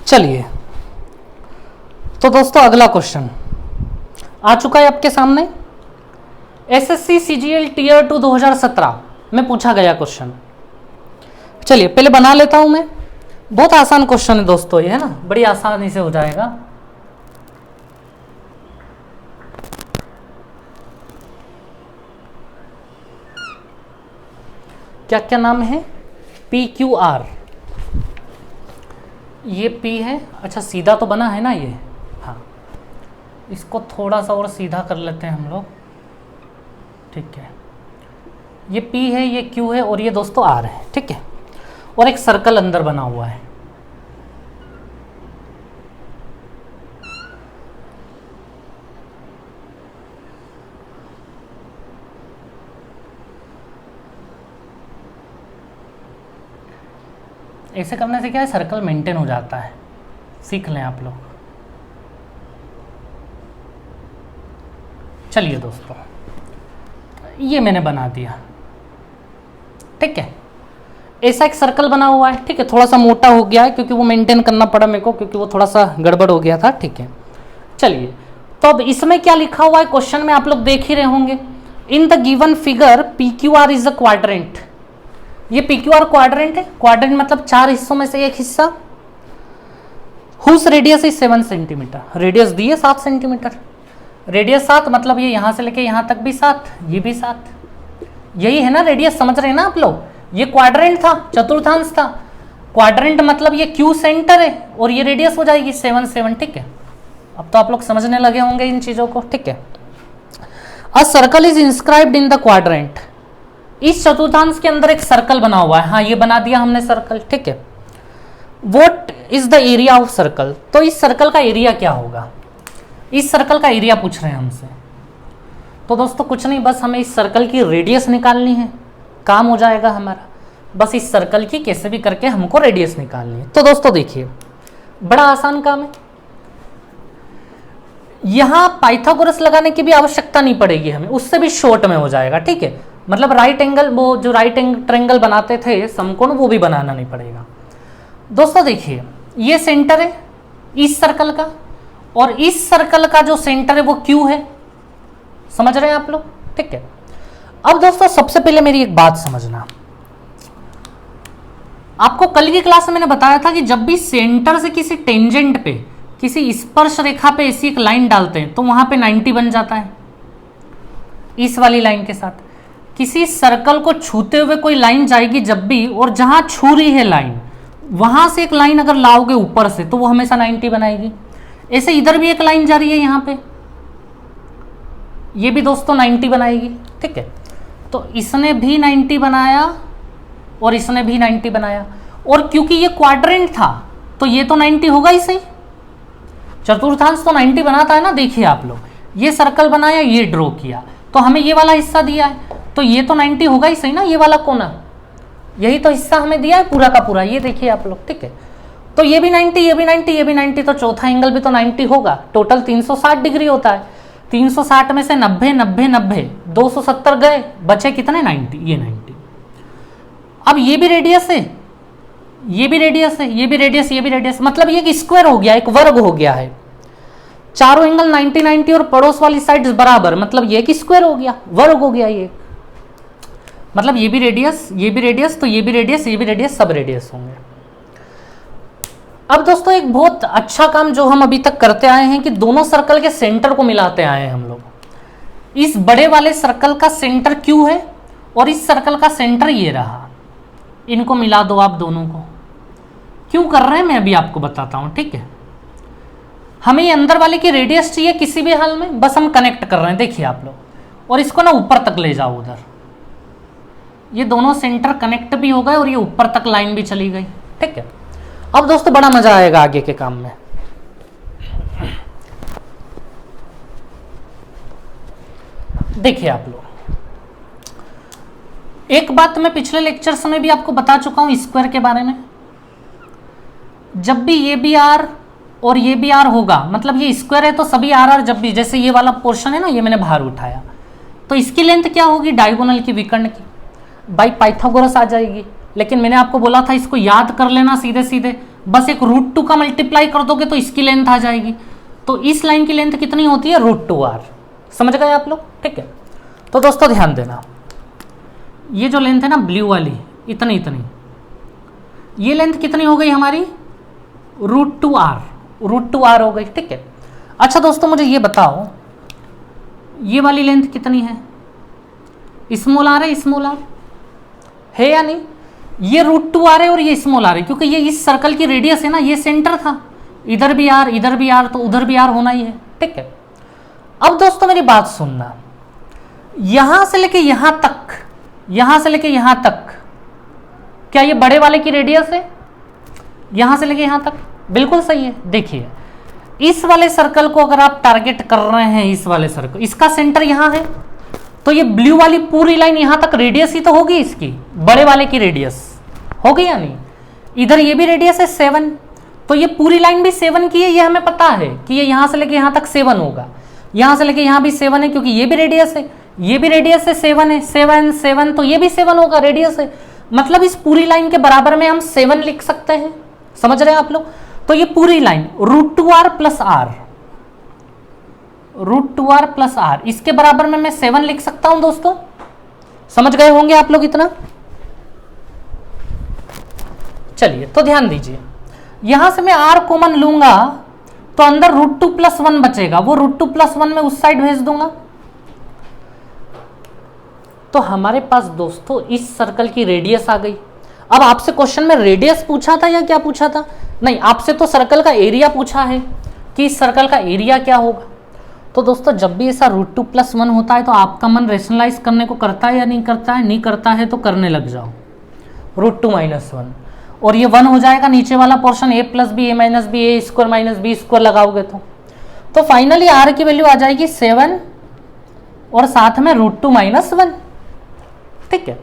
चलिए तो दोस्तों अगला क्वेश्चन आ चुका है आपके सामने, एसएससी सीजीएल टीयर 2 2017 में पूछा गया क्वेश्चन। चलिए पहले बना लेता हूं मैं, बहुत आसान क्वेश्चन है दोस्तों ये, है ना, बड़ी आसानी से हो जाएगा। क्या क्या नाम है, पी क्यू आर, ये P है, अच्छा सीधा तो बना है ना ये, हाँ इसको थोड़ा सा और सीधा कर लेते हैं हम लोग, ठीक है। ये P है, ये Q है और ये दोस्तों R है, ठीक है। और एक सर्कल अंदर बना हुआ है, ऐसे करने से क्या है सर्कल मेंटेन हो जाता है, सीख लें आप लोग। चलिए दोस्तों ये मैंने बना दिया, ठीक है। ऐसा एक सर्कल बना हुआ है, ठीक है, थोड़ा सा मोटा हो गया है क्योंकि वो मेंटेन करना पड़ा मेरे को, क्योंकि वो थोड़ा सा गड़बड़ हो गया था, ठीक है। चलिए तो अब इसमें क्या लिखा हुआ है क्वेश्चन में आप लोग देख ही रहे होंगे, in the given figure P Q R is the quadrant. ये पी क्यू आर क्वाड्रेंट है, क्वाड्रेंट मतलब 4 हिस्सों में से एक हिस्सा, हुस रेडियस इज 7 सेंटीमीटर, रेडियस दी है 7 सेंटीमीटर, रेडियस 7 मतलब ये यहां से लेके यहां तक भी 7, ये भी 7, यही है ना रेडियस, समझ रहे हैं ना आप लोग। ये क्वाड्रेंट था, चतुर्थांश था, क्वाड्रेंट मतलब ये क्यू सेंटर है और ये रेडियस हो जाएगी 7 7, ठीक है। अब तो आप लोग समझने लगे होंगे इन चीजों को, ठीक है। A circle is inscribed in the quadrant, इस चतुर्थांश के अंदर एक सर्कल बना हुआ है, हाँ ये बना दिया हमने सर्कल, ठीक है। What is the area of circle, तो इस सर्कल का एरिया क्या होगा, इस सर्कल का एरिया पूछ रहे हैं हमसे। तो दोस्तों कुछ नहीं, बस हमें इस सर्कल की रेडियस निकालनी है, काम हो जाएगा हमारा। बस इस सर्कल की कैसे भी करके हमको रेडियस निकालनी है। तो दोस्तों देखिए बड़ा आसान काम है, यहां पाइथागोरस लगाने की भी आवश्यकता नहीं पड़ेगी हमें, उससे भी शॉर्ट में हो जाएगा, ठीक है। मतलब राइट एंगल, वो जो राइट ट्रायंगल बनाते थे समकोण, वो भी बनाना नहीं पड़ेगा। दोस्तों देखिए ये सेंटर है इस सर्कल का, और इस सर्कल का जो सेंटर है वो Q है, समझ रहे हैं आप लोग, ठीक है। अब दोस्तों सबसे पहले मेरी एक बात समझना, आपको कल की क्लास में मैंने बताया था कि जब भी सेंटर से किसी टेंजेंट पे, किसी स्पर्श रेखा पे ऐसी एक लाइन डालते हैं तो वहां पे 90 बन जाता है, इस वाली लाइन के साथ। किसी सर्कल को छूते हुए कोई लाइन जाएगी जब भी, और जहां छू रही है लाइन वहां से एक लाइन अगर लाओगे ऊपर से तो वो हमेशा 90 बनाएगी। ऐसे इधर भी एक लाइन जा रही है यहां पे, ये भी दोस्तों 90 बनाएगी, ठीक है। तो इसने भी 90 बनाया और इसने भी 90 बनाया, और क्योंकि ये क्वाड्रेंट था तो ये तो 90 होगा ही सही, चतुर्थांश तो 90 बनाता है ना। देखिए आप लोग, ये सर्कल बनाया, ये ड्रॉ किया, तो हमें ये वाला हिस्सा दिया है, तो ये तो 90 होगा ही सही ना, ये वाला कोना, यही तो हिस्सा हमें दिया है पूरा का पूरा, ये देखिए आप लोग, ठीक है। तो ये भी 90, ये भी 90, ये भी 90, तो चौथा एंगल भी तो 90 होगा। टोटल 360 डिग्री होता है। 360 में से 90 90 90 270 गए, बचे कितने 90, ये 90। अब ये भी रेडियस है, ये भी रेडियस है, ये भी रेडियस, ये भी रेडियस, मतलब ये एक स्क्वायर हो गया, एक वर्ग हो गया है। चारों एंगल 90 90 और पड़ोस वाली साइड बराबर, मतलब ये एक स्क्वायर हो गया, वर्ग हो गया ये, मतलब ये भी रेडियस, ये भी रेडियस, तो ये भी रेडियस, ये भी रेडियस, सब रेडियस होंगे। अब दोस्तों एक बहुत अच्छा काम जो हम अभी तक करते आए हैं कि दोनों सर्कल के सेंटर को मिलाते आए हैं हम लोग। इस बड़े वाले सर्कल का सेंटर Q है और इस सर्कल का सेंटर ये रहा, इनको मिला दो आप दोनों को। क्यों कर रहे हैं मैं अभी आपको बताता हूं, ठीक है। हमें ये अंदर वाले की रेडियस चाहिए किसी भी हाल में, बस हम कनेक्ट कर रहे हैं, देखिए आप लोग, और इसको ना ऊपर तक ले जाओ उधर, ये दोनों सेंटर कनेक्ट भी हो गए और ये ऊपर तक लाइन भी चली गई, ठीक है। अब दोस्तों बड़ा मजा आएगा आगे के काम में। देखिए आप लोग, एक बात मैं पिछले लेक्चर्स में भी आपको बता चुका हूं स्क्वायर के बारे में। जब भी ये भी आर और ये भी आर होगा, मतलब ये स्क्वायर है तो सभी आर आर, जब भी जैसे ये वाला पोर्शन है ना, ये मैंने बाहर उठाया, तो इसकी लेंथ क्या होगी, डायगोनल की, विकर्ण की, बाई पाइथागोरस आ जाएगी। लेकिन मैंने आपको बोला था इसको याद कर लेना सीधे सीधे, बस एक √2 का मल्टीप्लाई कर दोगे तो इसकी लेंथ आ जाएगी। तो इस लाइन की लेंथ कितनी होती है, √2r, समझ गए आप लोग, ठीक है। तो दोस्तों ध्यान देना, ये जो लेंथ है ना ब्लू वाली, इतनी इतनी, ये लेंथ कितनी हो गई हमारी, √2r हो गई, ठीक है। अच्छा दोस्तों मुझे ये बताओ, ये वाली लेंथ कितनी है, स्मॉल आर है, स्मॉल आर है या नहीं, ये √2r है और ये स्मॉल आर है, क्योंकि ये इस सर्कल की रेडियस है ना, ये सेंटर था, इधर भी आर इधर भी आर, तो उधर भी आर होना ही है, ठीक है। अब दोस्तों मेरी बात सुनना, यहां से लेके यहां तक, यहां से लेके यहां तक, क्या ये बड़े वाले की रेडियस है, यहां से लेके यहां तक, बिल्कुल सही है। देखिए इस वाले सर्कल को अगर आप टारगेट कर रहे हैं, इस वाले सर्कल, इसका सेंटर यहां है, तो ये ब्लू वाली पूरी लाइन यहां तक रेडियस ही तो होगी इसकी, बड़े वाले की रेडियस होगी या नहीं। इधर ये भी रेडियस है 7, तो ये पूरी लाइन भी 7 की है, ये हमें पता है कि ये यहां से लेके यहां तक 7 होगा, यहां से लेके यहां भी 7 है, क्योंकि ये भी रेडियस है, ये भी रेडियस है 7 है, 7 7, तो ये भी 7 होगा, रेडियस है, मतलब इस पूरी लाइन के बराबर में हम 7 लिख सकते हैं, समझ रहे हैं आप लोग। तो ये पूरी line √2r plus r, √2r plus r, इसके बराबर में मैं 7 लिख सकता हूं दोस्तों, समझ गए होंगे आप लोग इतना। चलिए तो ध्यान दीजिए, यहां से मैं r कॉमन लूंगा तो अंदर √2 प्लस 1 बचेगा, वो √2 प्लस 1 में उस साइड भेज दूंगा। तो हमारे पास दोस्तों इस सर्कल की रेडियस आ गई। अब आपसे क्वेश्चन में रेडियस पूछा था या क्या पूछा था, नहीं, आपसे तो सर्कल का एरिया पूछा है कि इस सर्कल का एरिया क्या होगा। तो दोस्तों जब भी ऐसा √2 प्लस 1 होता है तो आपका मन रेशनलाइज करने को करता है या नहीं करता है, नहीं करता है तो करने लग जाओ, √2 माइनस 1, और ये 1 हो जाएगा नीचे वाला portion, a plus b, a minus b, a square minus b square लगाओगे तो फाइनली r की वैल्यू आ जाएगी 7 और साथ में √2 माइनस 1, ठीक है।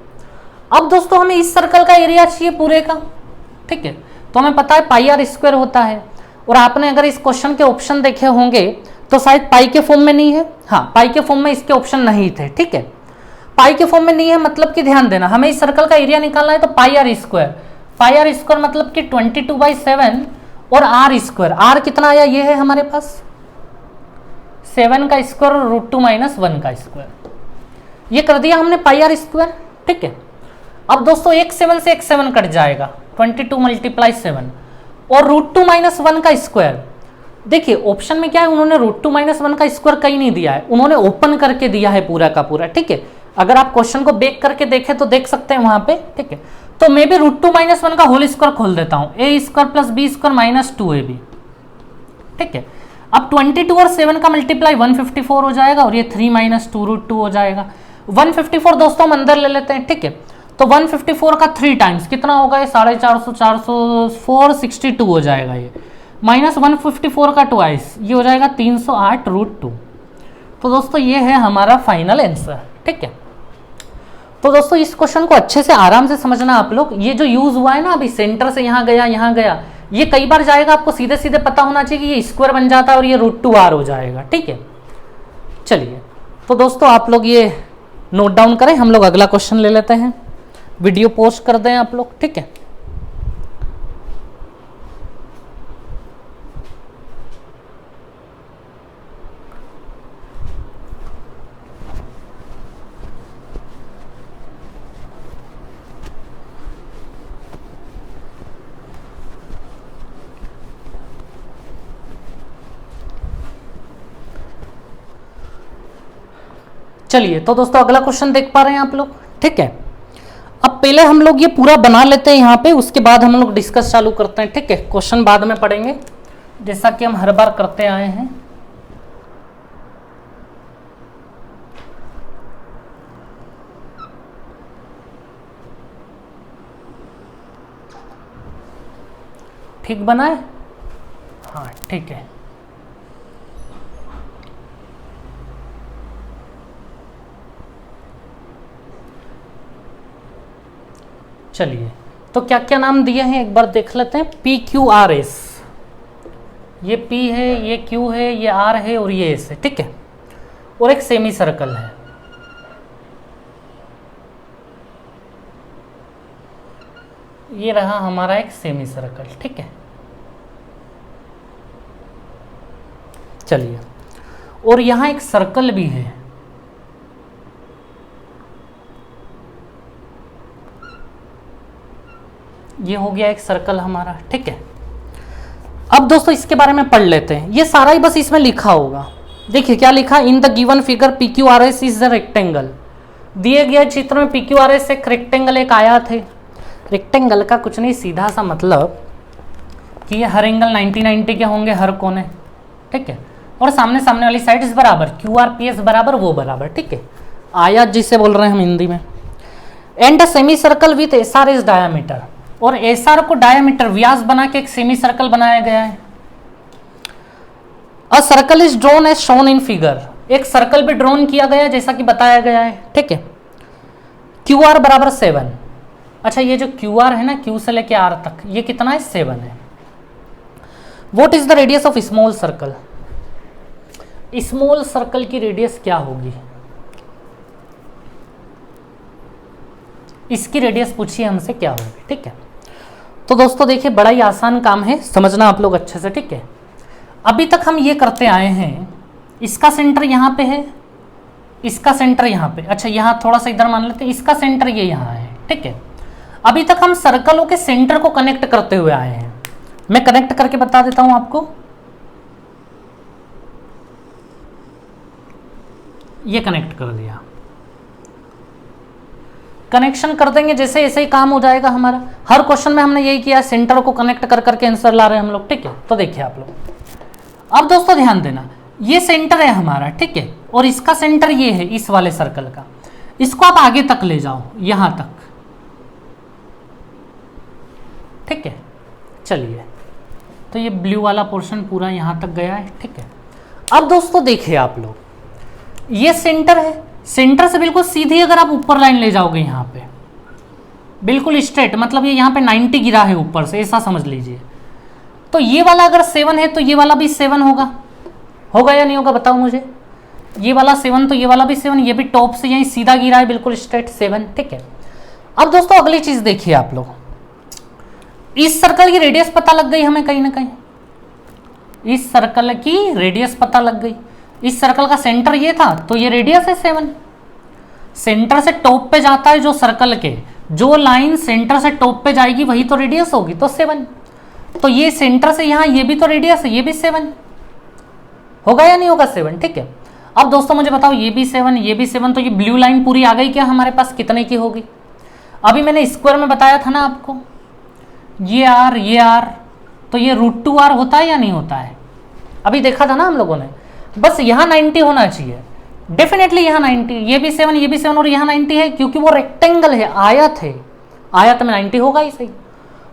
अब दोस्तों हमें इस सर्कल का एरिया चाहिए पूरे का, ठीक है। तो हमें पता है पाई आर स्क्वायर होता है, और आपने अगर इस क्वेश्चन के ऑप्शन देखे होंगे तो शायद पाई के फॉर्म में नहीं है, हाँ पाई के फॉर्म में इसके ऑप्शन नहीं थे, ठीक है। पाई के फॉर्म में नहीं है मतलब कि ध्यान देना, हमें इस सर्कल का एरिया निकालना है तो पाई आर स्क्वायर मतलब कि 22/7 और आर स्क्वायर, आर कितना आया, ये है हमारे पास 7 का स्क्वायर और √2 माइनस 1 का स्क्वायर, ये कर दिया हमने पाई आर स्क्वायर, ठीक है। अब दोस्तों एक 7 से एक 7 कट जाएगा, 22 × 7 और √2 माइनस 1 का स्क्वायर। देखिए ऑप्शन में क्या है, उन्होंने √2 माइनस 1 का स्क्वायर कहीं नहीं दिया है, उन्होंने ओपन करके दिया है पूरा का पूरा, ठीक है। अगर आप क्वेश्चन को बेक करके देखें तो देख सकते हैं वहां पे, ठीक है। तो मैं भी √2 माइनस 1 का होल स्क्वायर खोल देता हूं, a square plus b square minus 2ab, ठीक है। अब 22 और 7 का मल्टीप्लाई 154 हो जाएगा और ये 3 माइनस 2 √2 हो जाएगा। 154 दोस्तों हम अंदर ले लेते हैं, ठीक है। तो 154 का 3 टाइम्स कितना होगा, ये 450 400 462 हो जाएगा, ये माइनस 154 का ट्वाइस, ये हो जाएगा 308 √2। तो दोस्तों ये है हमारा फाइनल आंसर, ठीक है। तो दोस्तों इस क्वेश्चन को अच्छे से आराम से समझना आप लोग। ये जो यूज हुआ है ना अभी, सेंटर से यहाँ गया, ये कई बार जाएगा, आपको सीधे सीधे पता होना चाहिए कि ये स्क्वायर बन जाता है और ये √2r हो जाएगा। ठीक है, चलिए तो दोस्तों आप लोग ये नोट डाउन करें, हम लोग अगला क्वेश्चन ले लेते हैं। वीडियो पोस्ट कर दें आप लोग, ठीक है। चलिए तो दोस्तों अगला क्वेश्चन देख पा रहे हैं आप लोग, ठीक है। अब पहले हम लोग ये पूरा बना लेते हैं यहाँ पे, उसके बाद हम लोग डिस्कस चालू करते हैं, ठीक है। क्वेश्चन बाद में पढ़ेंगे जैसा कि हम हर बार करते आए हैं। ठीक बना है? हाँ ठीक है। चलिए तो क्या क्या नाम दिए हैं एक बार देख लेते हैं। PQRS, ये P है, ये Q है, ये R है और ये S है, ठीक है। और एक सेमी सर्कल है, ये रहा हमारा एक सेमी सर्कल, ठीक है। चलिए और यहां एक सर्कल भी है, ये हो गया एक सर्कल हमारा, ठीक है। अब दोस्तों इसके बारे में पढ़ लेते हैं, ये सारा ही बस इसमें लिखा होगा। देखिए क्या लिखा, in the given figure PQRS is the rectangle. दिए गए चित्र में PQRS एक रेक्टेंगल, एक आयत है। रेक्टेंगल का कुछ नहीं, सीधा सा मतलब कि ये हर एंगल 90-90 के होंगे, हर कोने, ठीक है। और सामने सामने वाली साइड इस बराबर, QRPS बराबर वो बराबर, ठीक है। आयत जिसे बोल रहे हैं हम हिंदी में। And a semi circle with SR is diameter, और SR को डायामीटर व्यास बना के एक सेमी सर्कल बनाया गया है। A circle is drawn as shown in figure, एक सर्कल भी ड्रॉन किया गया जैसा कि बताया गया है, ठीक है। QR बराबर 7। अच्छा ये जो QR है ना, Q से लेके R तक, ये कितना है, 7 है। What is the radius of small circle, small circle की रेडियस क्या होगी, इसकी रेडियस पूछिए हमसे क्या होगी, ठीक है। तो दोस्तों देखिए बड़ा ही आसान काम है, समझना आप लोग अच्छे से, ठीक है। अभी तक हम ये करते आए हैं, इसका सेंटर यहाँ पे है, इसका सेंटर यहाँ पे, अच्छा यहाँ थोड़ा सा इधर मान लेते हैं, इसका सेंटर ये यहाँ है, ठीक है। अभी तक हम सर्कलों के सेंटर को कनेक्ट करते हुए आए हैं। मैं कनेक्ट करके बता देता हूं आपको, ये कनेक्ट कर दिया, कनेक्शन कर देंगे जैसे ऐसे ही काम हो जाएगा हमारा। हर क्वेश्चन में हमने यही किया, सेंटर को कनेक्ट कर करके आंसर ला रहे हैं हम लोग, ठीक है। तो देखिए आप लोग, अब दोस्तों ध्यान देना, ये सेंटर है हमारा, ठीक है, और इसका सेंटर ये है इस वाले सर्कल का। इसको आप आगे तक ले जाओ, यहां तक, ठीक है। चलिए तो ये ब्लू वाला पोर्शन पूरा यहां तक गया है, ठीक है। अब दोस्तों देखिए आप लोग, ये सेंटर है, सेंटर से बिल्कुल सीधी अगर आप ऊपर लाइन ले जाओगे यहाँ पे बिल्कुल स्ट्रेट, मतलब ये यहाँ पे 90 गिरा है ऊपर से, ऐसा समझ लीजिए। तो ये वाला अगर 7 है तो ये वाला भी 7 होगा या नहीं होगा, बताओ मुझे। ये वाला 7 तो ये वाला भी 7, ये भी टॉप से यहीं सीधा गिरा है बिल्कुल स्ट्रेट 7, ठीक है। अब दोस्तों अगली चीज देखिए आप लोग, इस सर्कल की रेडियस पता लग गई हमें कहीं ना कहीं, इस सर्कल की रेडियस पता लग गई। इस सर्कल का सेंटर ये था तो ये रेडियस है 7। सेंटर से टॉप पे जाता है जो सर्कल के, जो लाइन सेंटर से टॉप पे जाएगी वही तो रेडियस होगी, तो 7। तो ये सेंटर से यहाँ ये भी तो रेडियस है, ये भी 7 होगा या नहीं होगा, 7, ठीक है। अब दोस्तों मुझे बताओ, ये भी 7, ये भी 7, तो ये ब्लू लाइन पूरी आ गई क्या हमारे पास, कितने की होगी। अभी मैंने स्क्वायर में बताया था ना आपको, ये R, तो ये √2r होता है या नहीं होता है, अभी देखा था ना हम लोगों ने। बस यहाँ 90 होना चाहिए, डेफिनेटली यहाँ 90, ये भी 7, ये भी 7 और यहाँ 90 है, क्योंकि वो रेक्टेंगल है, आयत है, आयत में 90 होगा ही सही।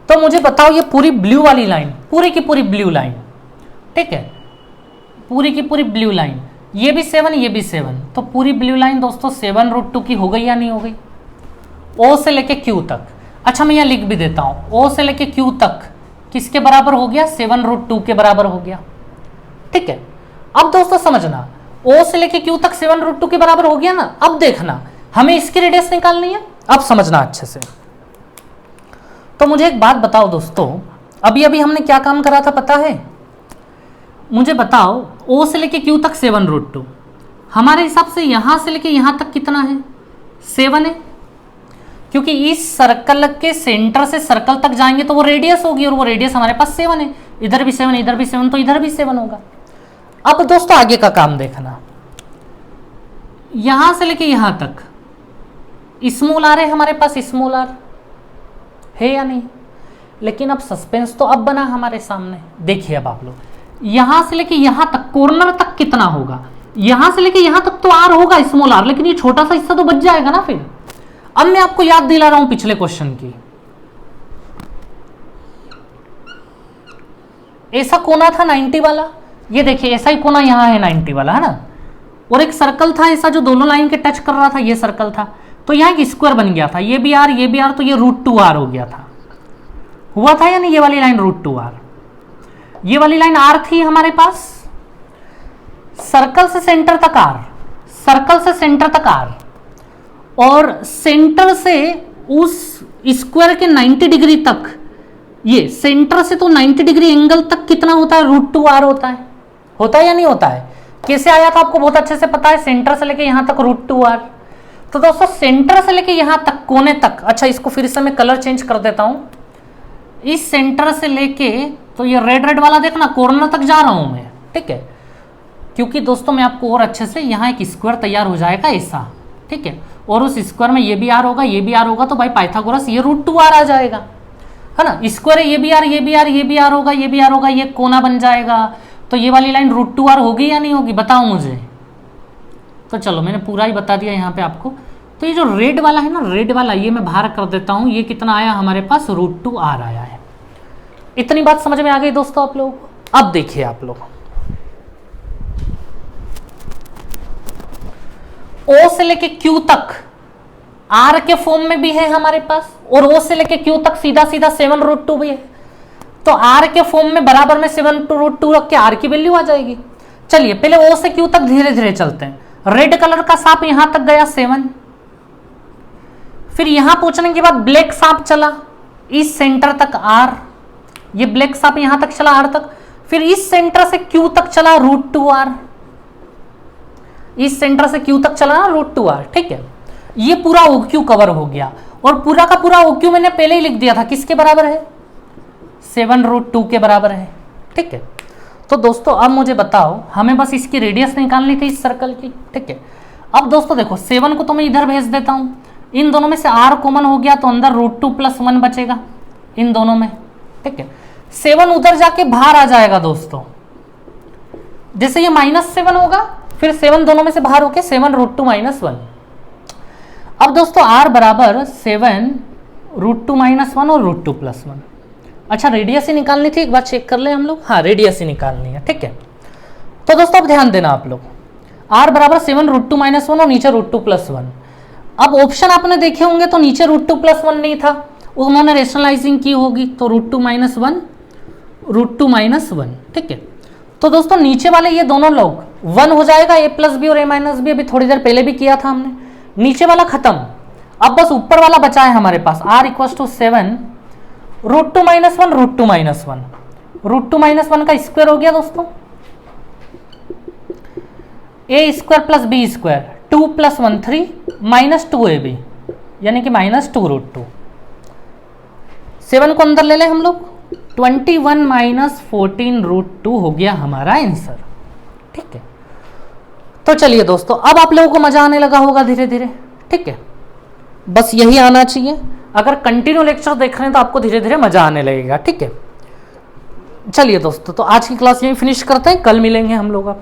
तो मुझे बताओ ये पूरी ब्लू वाली लाइन, पूरी की पूरी ब्लू लाइन, ठीक है, पूरी की पूरी ब्लू लाइन, ये भी 7, ये भी 7, तो पूरी ब्लू लाइन दोस्तों 7 √2 की हो गई या नहीं हो गई, ओ से लेके क्यू तक। अच्छा मैं यहाँ लिख भी देता हूं, ओ से लेके क्यू तक किसके बराबर हो गया, 7√2 के बराबर हो गया। ठीक है, अब दोस्तों समझना, ओ से लेके क्यू तक 7√2 के बराबर हो गया ना। अब देखना हमें इसकी रेडियस निकालनी है, अब समझना अच्छे से। तो मुझे एक बात बताओ दोस्तों, अभी अभी हमने क्या काम करा था पता है? मुझे बताओ, ओ से लेके क्यू तक 7√2, हमारे हिसाब से यहां से लेके यहां तक कितना है, 7 है, क्योंकि इस सर्कल के सेंटर से सर्कल तक जाएंगे तो वो रेडियस होगी, और वो रेडियस हमारे पास 7 है। इधर भी 7, इधर भी 7, तो इधर भी 7 होगा। अब दोस्तों आगे का काम देखना, यहां से लेके यहां तक स्मॉल आर है हमारे पास, स्मॉल आर है या नहीं? लेकिन अब सस्पेंस तो अब बना हमारे सामने। देखिए अब आप लोग, यहां से लेके यहां तक कॉर्नर तक कितना होगा, यहां से लेके यहां तक तो आर होगा, स्मॉल आर, लेकिन ये छोटा सा हिस्सा तो बच जाएगा ना फिर। अब मैं आपको याद दिला रहा हूं पिछले क्वेश्चन की, ऐसा कोना था 90 वाला, ये देखिए ऐसा ही कोना यहां है 90 वाला, है ना, और एक सर्कल था ऐसा जो दोनों लाइन के टच कर रहा था, ये सर्कल था, तो यहां एक स्क्वायर बन गया था, ये भी आर ये भी आर, तो ये √2r हो गया था, हुआ था या नहीं? ये वाली लाइन √2r, ये वाली लाइन आर थी हमारे पास, सर्कल से सेंटर तक आर, सर्कल से सेंटर तक आर, और सेंटर से उस स्क्वायर के 90 डिग्री तक, ये सेंटर से तो 90 डिग्री एंगल तक कितना होता है, √2r होता है या नहीं होता है? कैसे आया था आपको बहुत अच्छे से पता है, सेंटर से लेके यहां तक √2r। तो दोस्तों सेंटर से लेके यहां तक, कोने तक, अच्छा इसको फिर से मैं कलर चेंज कर देता हूं, इस सेंटर से लेके, तो ये रेड रेड वाला देखना, कॉर्नर तक जा रहा हूं मैं, ठीक है, क्योंकि दोस्तों मैं आपको और अच्छे से, यहां एक स्क्वायर तैयार हो जाएगा ऐसा, ठीक है, और उस स्क्वायर में ये भी आर होगा, ये भी आर होगा, तो भाई पाइथागोरस ये √2r आ जाएगा, है ना, स्क्वायर ये भी आर ये भी आर ये भी आर होगा, ये भी आर होगा, ये कोना बन जाएगा, तो ये वाली लाइन √2r होगी या नहीं होगी, बताओ मुझे। तो चलो मैंने पूरा ही बता दिया यहाँ पे आपको। तो ये जो रेड वाला है ना, रेड वाला, ये मैं बाहर कर देता हूँ, ये कितना आया हमारे पास, √2r आया है। इतनी बात समझ में आ गई दोस्तों आप लोग? अब देखिए आप लोग, O से लेके Q तक R के फॉर्म में भी है हमारे पास, और O से लेके Q तक सीधा सीधा 7√2 भी है, तो R के फॉर्म में बराबर में 7√2 रख के R की वैल्यू आ जाएगी। चलिए पहले O से Q तक धीरे धीरे चलते हैं। रेड कलर का सांप यहां तक गया 7, फिर यहां पहुंचने के बाद ब्लैक सांप चला इस सेंटर तक R, ये ब्लैक सांप यहां तक चला R तक, फिर इस सेंटर से Q तक चला √2r, इस सेंटर से Q तक चला ना √2r, ठीक है, ये पूरा OQ कवर हो गया, और पूरा का पूरा OQ मैंने पहले ही लिख दिया था, किसके बराबर है, 7√2 के बराबर है, ठीक है। तो दोस्तों अब मुझे बताओ, हमें बस इसकी रेडियस निकालनी थी इस सर्कल की, ठीक है। अब दोस्तों देखो 7 को तो मैं इधर भेज देता हूं, इन दोनों में से R कॉमन हो गया तो अंदर √2 + 1 बचेगा इन दोनों में, ठीक है। 7 उधर जाके बाहर आ जाएगा दोस्तों, जैसे ये -7 होगा, फिर 7 दोनों में से बाहर होके 7√2 - 1। अब दोस्तों R बराबर 7√2 - 1 और √2 + 1। अच्छा रेडियस ही निकालनी थी, एक बार चेक कर ले हम लोग, हाँ रेडियस ही निकालनी है, ठीक है। तो दोस्तों अब ध्यान देना आप लोग, R बराबर 7√2 - 1 और नीचे √2 + 1। अब ऑप्शन आपने देखे होंगे तो नीचे √2 + 1 नहीं था, उन्होंने रेशनलाइजिंग की होगी, तो √2 - 1 √2 - 1, ठीक है। तो दोस्तों नीचे वाले ये दोनों लोग 1 हो जाएगा, a + b और a - b, अभी थोड़ी देर पहले भी किया था हमने, नीचे वाला खत्म, अब बस ऊपर वाला बचा है हमारे पास, R = 7 √2 - 1 √2 - 1, √2 - 1 का स्क्वायर हो गया दोस्तों, a² + b², 2 + 1 3 -2ab, यानी कि -2√2। 7 को अंदर ले ले हम लोग, 21 - 14√2 हो गया हमारा आंसर, ठीक है। तो चलिए दोस्तों अब आप लोगों को मजा आने लगा होगा धीरे धीरे, ठीक है, बस यही आना चाहिए। अगर कंटिन्यू लेक्चर देख रहे हैं तो आपको धीरे धीरे मजा आने लगेगा, ठीक है। चलिए दोस्तों, तो आज की क्लास यही फिनिश करते हैं, कल मिलेंगे हम लोग। आप